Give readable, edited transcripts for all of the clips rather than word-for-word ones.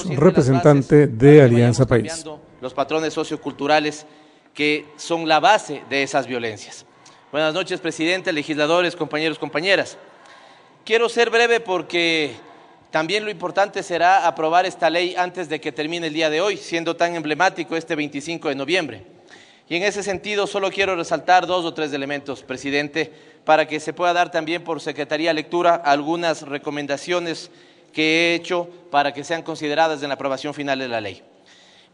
representante de Alianza País. Los patrones socioculturales que son la base de esas violencias. Buenas noches, presidente, legisladores, compañeros, compañeras. Quiero ser breve porque también lo importante será aprobar esta ley antes de que termine el día de hoy, siendo tan emblemático este 25 de noviembre. Y en ese sentido solo quiero resaltar 2 o 3 elementos, presidente, para que se pueda dar también por Secretaría lectura algunas recomendaciones que he hecho para que sean consideradas en la aprobación final de la ley.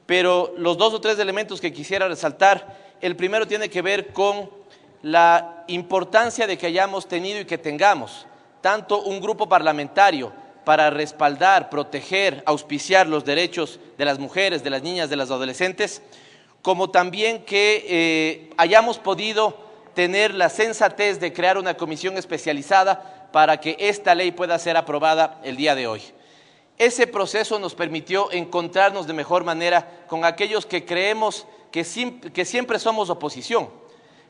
Pero los 2 o 3 elementos que quisiera resaltar, el primero tiene que ver con la importancia de que hayamos tenido y que tengamos tanto un grupo parlamentario para respaldar, proteger, auspiciar los derechos de las mujeres, de las niñas, de las adolescentes, como también que hayamos podido tener la sensatez de crear una comisión especializada para que esta ley pueda ser aprobada el día de hoy. Ese proceso nos permitió encontrarnos de mejor manera con aquellos que creemos que siempre somos oposición,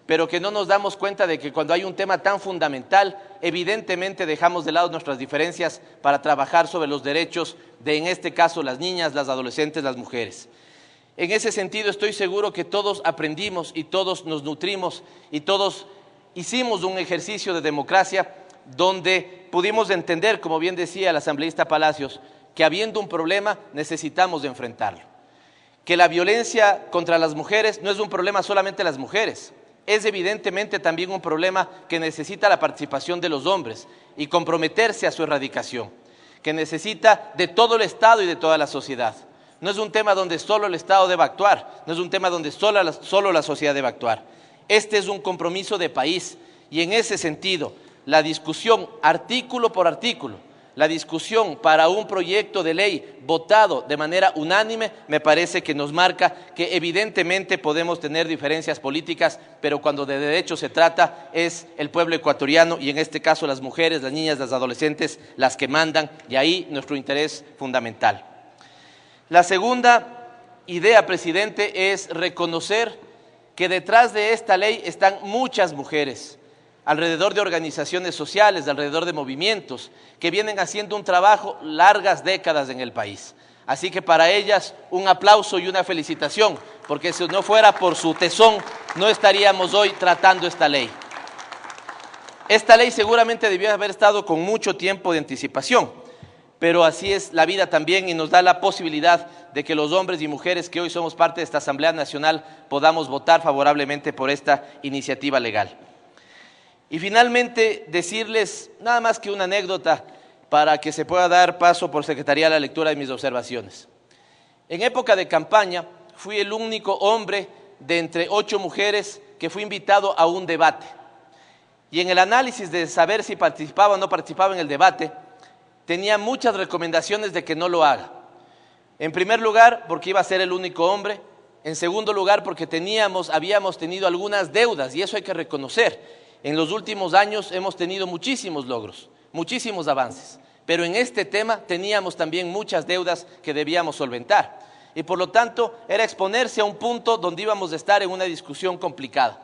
pero que no nos damos cuenta de que cuando hay un tema tan fundamental, evidentemente dejamos de lado nuestras diferencias para trabajar sobre los derechos de, en este caso, las niñas, las adolescentes, las mujeres. En ese sentido estoy seguro que todos aprendimos y todos nos nutrimos y todos hicimos un ejercicio de democracia donde pudimos entender, como bien decía el asambleísta Palacios, que habiendo un problema necesitamos de enfrentarlo. Que la violencia contra las mujeres no es un problema solamente de las mujeres, es evidentemente también un problema que necesita la participación de los hombres y comprometerse a su erradicación, que necesita de todo el Estado y de toda la sociedad. No es un tema donde solo el Estado deba actuar, no es un tema donde solo la sociedad debe actuar. Este es un compromiso de país y en ese sentido, la discusión artículo por artículo, la discusión para un proyecto de ley votado de manera unánime, me parece que nos marca que evidentemente podemos tener diferencias políticas, pero cuando de derechos se trata es el pueblo ecuatoriano y en este caso las mujeres, las niñas, las adolescentes las que mandan y ahí nuestro interés fundamental. La segunda idea, presidente, es reconocer que detrás de esta ley están muchas mujeres, alrededor de organizaciones sociales, alrededor de movimientos, que vienen haciendo un trabajo largas décadas en el país. Así que para ellas un aplauso y una felicitación, porque si no fuera por su tesón, no estaríamos hoy tratando esta ley. Esta ley seguramente debió haber estado con mucho tiempo de anticipación, pero así es la vida también y nos da la posibilidad de que los hombres y mujeres que hoy somos parte de esta Asamblea Nacional podamos votar favorablemente por esta iniciativa legal. Y finalmente decirles nada más que una anécdota para que se pueda dar paso por Secretaría a la lectura de mis observaciones. En época de campaña fui el único hombre de entre 8 mujeres que fui invitado a un debate. Y en el análisis de saber si participaba o no participaba en el debate, tenía muchas recomendaciones de que no lo haga. En primer lugar, porque iba a ser el único hombre. En segundo lugar, porque habíamos tenido algunas deudas y eso hay que reconocer. En los últimos años hemos tenido muchísimos logros, muchísimos avances, pero en este tema teníamos también muchas deudas que debíamos solventar. Y por lo tanto, era exponerse a un punto donde íbamos a estar en una discusión complicada.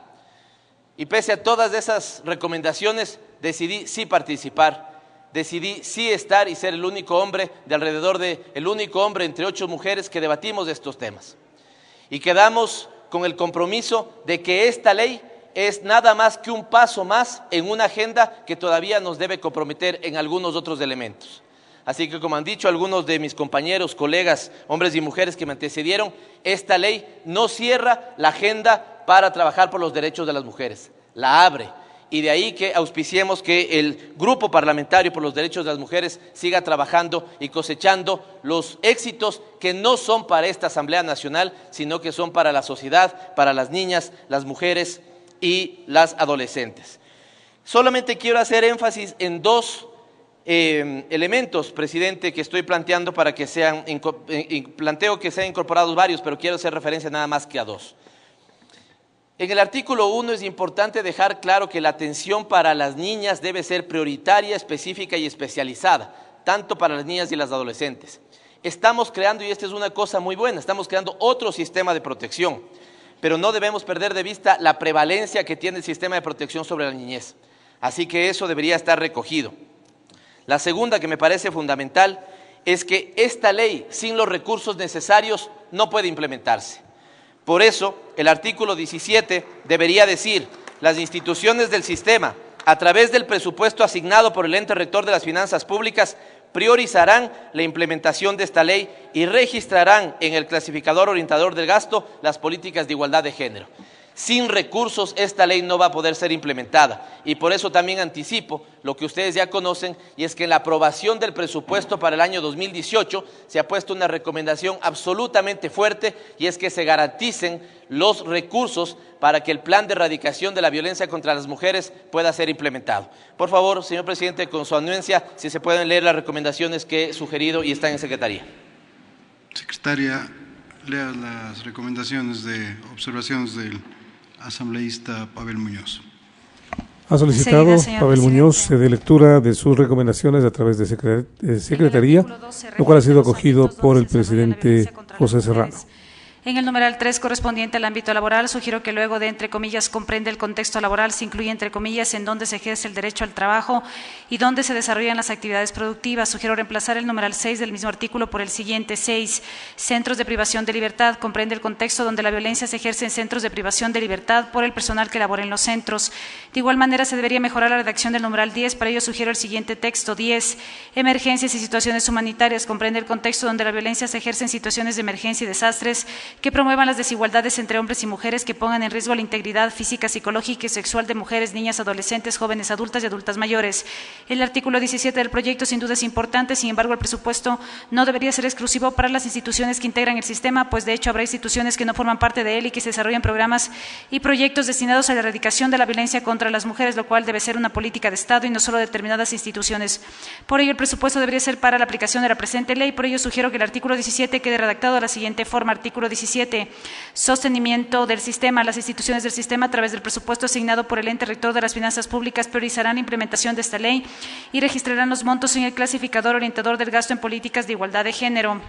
Y pese a todas esas recomendaciones, decidí sí participar, decidí sí estar y ser el único hombre el único hombre entre 8 mujeres que debatimos estos temas. Y quedamos con el compromiso de que esta ley es nada más que un paso más en una agenda que todavía nos debe comprometer en algunos otros elementos. Así que, como han dicho algunos de mis compañeros, colegas, hombres y mujeres que me antecedieron, esta ley no cierra la agenda para trabajar por los derechos de las mujeres, la abre. Y de ahí que auspiciemos que el Grupo Parlamentario por los Derechos de las Mujeres siga trabajando y cosechando los éxitos que no son para esta Asamblea Nacional, sino que son para la sociedad, para las niñas, las mujeres y las adolescentes. Solamente quiero hacer énfasis en 2 elementos, presidente, que estoy planteando para que planteo que sean incorporados varios, pero quiero hacer referencia nada más que a 2. En el artículo 1 es importante dejar claro que la atención para las niñas debe ser prioritaria, específica y especializada, tanto para las niñas y las adolescentes. Estamos creando, y esta es una cosa muy buena, estamos creando otro sistema de protección, pero no debemos perder de vista la prevalencia que tiene el sistema de protección sobre la niñez. Así que eso debería estar recogido. La segunda, que me parece fundamental, es que esta ley, sin los recursos necesarios, no puede implementarse. Por eso, el artículo 17 debería decir: las instituciones del sistema, a través del presupuesto asignado por el ente rector de las finanzas públicas, priorizarán la implementación de esta ley y registrarán en el clasificador orientador del gasto las políticas de igualdad de género. Sin recursos esta ley no va a poder ser implementada, y por eso también anticipo lo que ustedes ya conocen, y es que en la aprobación del presupuesto para el año 2018 se ha puesto una recomendación absolutamente fuerte, y es que se garanticen los recursos para que el plan de erradicación de la violencia contra las mujeres pueda ser implementado. Por favor, señor presidente, con su anuencia, si se pueden leer las recomendaciones que he sugerido y están en secretaría. Secretaria, lea las recomendaciones de observaciones del asambleísta Pavel Muñoz. Ha solicitado Pavel Muñoz se dé lectura de sus recomendaciones a través de secretaría, lo cual ha sido acogido por el presidente José Serrano. En el numeral 3 correspondiente al ámbito laboral, sugiero que luego de entre comillas comprende el contexto laboral se incluye entre comillas en donde se ejerce el derecho al trabajo y donde se desarrollan las actividades productivas. Sugiero reemplazar el numeral 6 del mismo artículo por el siguiente: 6. Centros de privación de libertad. Comprende el contexto donde la violencia se ejerce en centros de privación de libertad por el personal que labora en los centros. De igual manera se debería mejorar la redacción del numeral 10. Para ello sugiero el siguiente texto: 10. Emergencias y situaciones humanitarias. Comprende el contexto donde la violencia se ejerce en situaciones de emergencia y desastres que promuevan las desigualdades entre hombres y mujeres, que pongan en riesgo la integridad física, psicológica y sexual de mujeres, niñas, adolescentes, jóvenes adultas y adultas mayores. El artículo 17 del proyecto sin duda es importante, sin embargo el presupuesto no debería ser exclusivo para las instituciones que integran el sistema, pues de hecho habrá instituciones que no forman parte de él y que se desarrollan programas y proyectos destinados a la erradicación de la violencia contra las mujeres, lo cual debe ser una política de Estado y no solo de determinadas instituciones. Por ello el presupuesto debería ser para la aplicación de la presente ley. Por ello sugiero que el artículo 17 quede redactado de la siguiente forma: artículo 17. Sostenimiento del sistema. Las instituciones del sistema, a través del presupuesto asignado por el ente rector de las finanzas públicas, priorizarán la implementación de esta ley y registrarán los montos en el clasificador orientador del gasto en políticas de igualdad de género.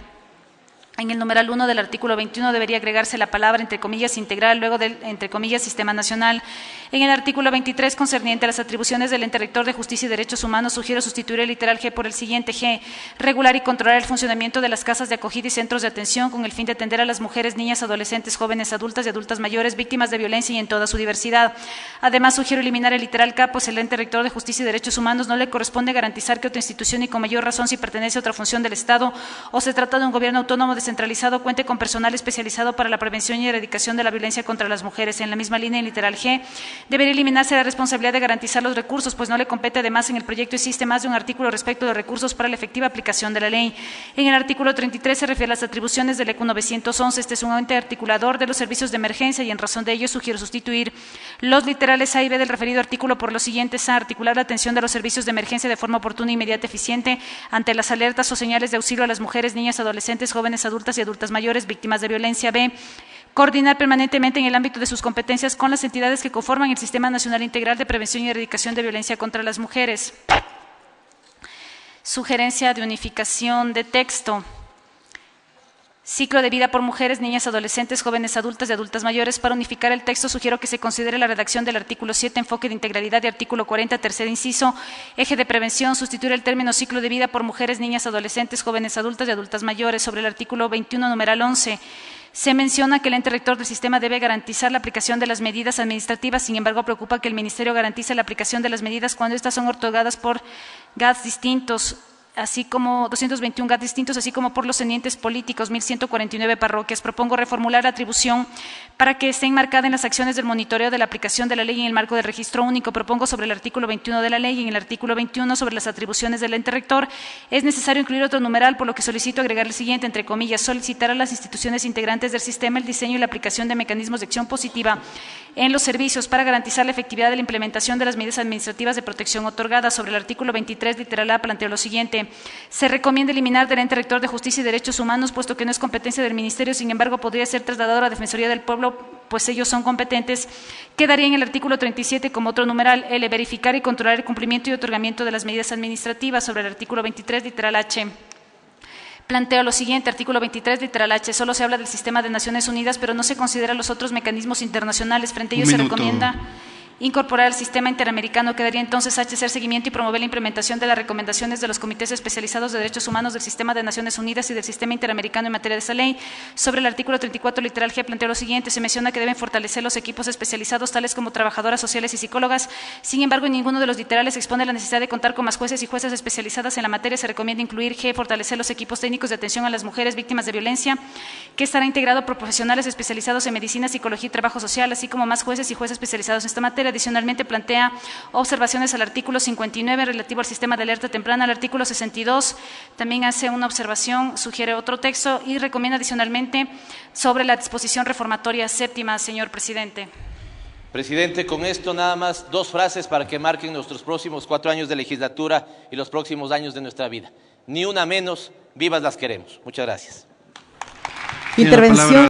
En el numeral 1 del artículo 21 debería agregarse la palabra entre comillas integral, luego del entre comillas sistema nacional. En el artículo 23 concerniente a las atribuciones del ente rector de Justicia y Derechos Humanos, sugiero sustituir el literal G por el siguiente: G. Regular y controlar el funcionamiento de las casas de acogida y centros de atención con el fin de atender a las mujeres, niñas, adolescentes, jóvenes, adultas y adultas mayores víctimas de violencia y en toda su diversidad. Además sugiero eliminar el literal K, pues el ente rector de Justicia y Derechos Humanos no le corresponde garantizar que otra institución, y con mayor razón si pertenece a otra función del Estado o se trata de un gobierno autónomo descentralizado, cuente con personal especializado para la prevención y erradicación de la violencia contra las mujeres. En la misma línea, en literal G, debería eliminarse la responsabilidad de garantizar los recursos, pues no le compete. Además, en el proyecto existe más de un artículo respecto de recursos para la efectiva aplicación de la ley. En el artículo 33 se refiere a las atribuciones del ECU 911. Este es un ente articulador de los servicios de emergencia y en razón de ello sugiero sustituir los literales A y B del referido artículo por los siguientes: A. Articular la atención de los servicios de emergencia de forma oportuna, inmediata, eficiente ante las alertas o señales de auxilio a las mujeres, niñas, adolescentes, jóvenes, adultas y adultas mayores víctimas de violencia. B. Coordinar permanentemente en el ámbito de sus competencias con las entidades que conforman el Sistema Nacional Integral de Prevención y Erradicación de Violencia contra las Mujeres. Sugerencia de unificación de texto. Ciclo de vida por mujeres, niñas, adolescentes, jóvenes, adultas y adultas mayores. Para unificar el texto sugiero que se considere la redacción del artículo 7, enfoque de integralidad, y artículo 40, tercer inciso, eje de prevención, sustituir el término ciclo de vida por mujeres, niñas, adolescentes, jóvenes, adultas y adultas mayores. Sobre el artículo 21, numeral 11, se menciona que el ente rector del sistema debe garantizar la aplicación de las medidas administrativas. Sin embargo, preocupa que el Ministerio garantice la aplicación de las medidas cuando estas son otorgadas por GATS distintos, así como 221 GAT distintos, así como por los entes políticos, 1149 parroquias. Propongo reformular la atribución para que esté enmarcada en las acciones del monitoreo de la aplicación de la ley en el marco del registro único. Propongo sobre el artículo 21 de la ley y en el artículo 21 sobre las atribuciones del ente rector es necesario incluir otro numeral, por lo que solicito agregar el siguiente, entre comillas: solicitar a las instituciones integrantes del sistema el diseño y la aplicación de mecanismos de acción positiva en los servicios para garantizar la efectividad de la implementación de las medidas administrativas de protección otorgadas. Sobre el artículo 23, literal A, planteo lo siguiente: se recomienda eliminar del ente rector de Justicia y Derechos Humanos, puesto que no es competencia del Ministerio, sin embargo podría ser trasladado a la Defensoría del Pueblo, pues ellos son competentes. Quedaría en el artículo 37 como otro numeral: L. Verificar y controlar el cumplimiento y otorgamiento de las medidas administrativas. Sobre el artículo 23, literal H, planteo lo siguiente: artículo 23, literal H, solo se habla del sistema de Naciones Unidas, pero no se consideran los otros mecanismos internacionales. Frente a ello se recomienda incorporar al sistema interamericano, quedaría entonces H, hacer seguimiento y promover la implementación de las recomendaciones de los comités especializados de derechos humanos del sistema de Naciones Unidas y del sistema interamericano en materia de esa ley. Sobre el artículo 34, literal G, plantea lo siguiente: se menciona que deben fortalecer los equipos especializados, tales como trabajadoras sociales y psicólogas. Sin embargo, en ninguno de los literales expone la necesidad de contar con más jueces y juezas especializadas en la materia. Se recomienda incluir G, fortalecer los equipos técnicos de atención a las mujeres víctimas de violencia, que estará integrado por profesionales especializados en medicina, psicología y trabajo social, así como más jueces y jueces especializados en esta materia. Adicionalmente, plantea observaciones al artículo 59 relativo al sistema de alerta temprana. Al artículo 62 también hace una observación, sugiere otro texto y recomienda adicionalmente sobre la disposición reformatoria séptima, señor presidente. Presidente, con esto nada más 2 frases para que marquen nuestros próximos 4 años de legislatura y los próximos años de nuestra vida. Ni una menos, vivas las queremos. Muchas gracias. Intervención.